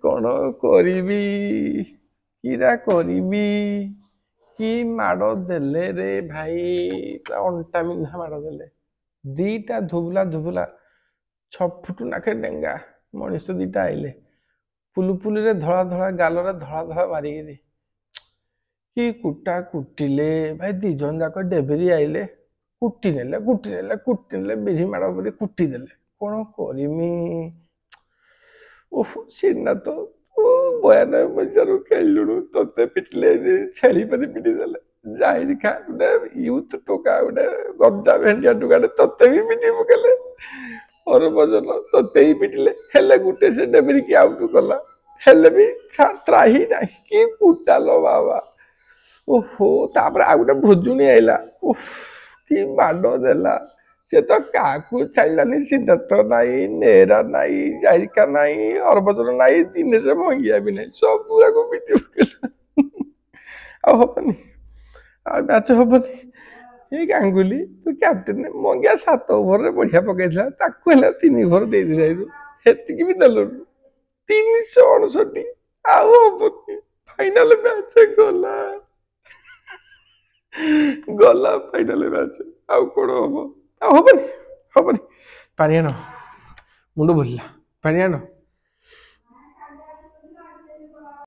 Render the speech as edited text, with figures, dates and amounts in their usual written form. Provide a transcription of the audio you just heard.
କଣ କରିବି କିରା କରିବି କି ମାଡ଼ ଦେଲେ ରେ ଭାଇ ପୁରା ଅଣ୍ଟା ବିନ୍ଧା ମାଡ଼ ଦେଲେ ଦିଟା ଧୁବୁଲା ଧୁବୁଲା 6 ଫୁଟ ନାଖେ ଡେଙ୍ଗା ମଣିଷ ଦିଟା ଆଇଲେ ପୁଲୁପୁଲିରେ ଧଳା ଧଳା ଗାଲରେ ଧଳା ଧଳା ମାରିକିରି କି କୁଟା କୁଟିଲେ ଭାଇ ଦି ଜଣ ଯାକ ଡେବେରି ଆଇଲେ କୁଟି ନେଲେ ବିରି ମାଡ଼ କରି କୁଟି ଦେଲେ କଣ କରିମି ଓହ ସିନା ତ ବୟାନବେ ପଇସାରୁ ଖେଳିଲୁଣୁ ତତେ ପିଟିଲେ ଛେଳି ପରି ପିଟି ଦେଲେ ଯାଇନି ଖା ଗୋଟେ ୟୁଥ ଟୋକା ଗୋଟେ ଗଞ୍ଜା ଭେଣ୍ଡିଆ ଟୋକାଟେ ତତେ ବି ପିଟି ପକେଇଲେ ହରଭଜନ ତତେ ହିଁ ପିଟିଲେ ହେଲେ ଗୋଟେ ସେ ଡେବିରିକି ଆଉଟ କଲା ହେଲେ ବି ତ୍ରାହି ନାହିଁ କି କୁଟାଲ ବାବା ଓହୋ ତାପରେ ଆଉ ଗୋଟେ ଭୋଜୁଣି ଆଇଲା ଓହ କି ମାଡ଼ ଦେଲା ସେ ତ କାହାକୁ ଛାଡ଼ିଲାନି ସିଦ୍ଧାର୍ଥ ନାହିଁ ନେହେରା ନାହିଁ ଜାରିକା ନାହିଁ ହରଭଜନ ନାହିଁ ଦିନେଶ ଭଙ୍ଗିଆ ବି ନାହିଁ ସବୁ ଯାକ ପିଟି ପକେଇଲା ଆଉ ହବନି ଆଉ ମ୍ୟାଚ ହବନି ଏଇ ଗାଙ୍ଗୁଲି ତୁ କ୍ୟାପ୍ଟେନ ମଙ୍ଗିଆ 7 ଓଭରରେ ବଢିଆ ପକେଇଥିଲା ତାକୁ ହେଲା 3 ଓଭର ଦେଇଦେଇଛୁ ସେତିକି ବି ଦେଲୁନି 369 ଆଉ ହବନି ଫାଇନାଲ ମ୍ୟାଚ ଗଲା ଗଲା ଫାଇନାଲ ମ୍ୟାଚ ଆଉ କଣ ହବ ଆଉ ହବନି ହବନି ପାଣି ଆଣ ମୁଣ୍ଡ ବୁଲିଲା ପାଣି ଆଣ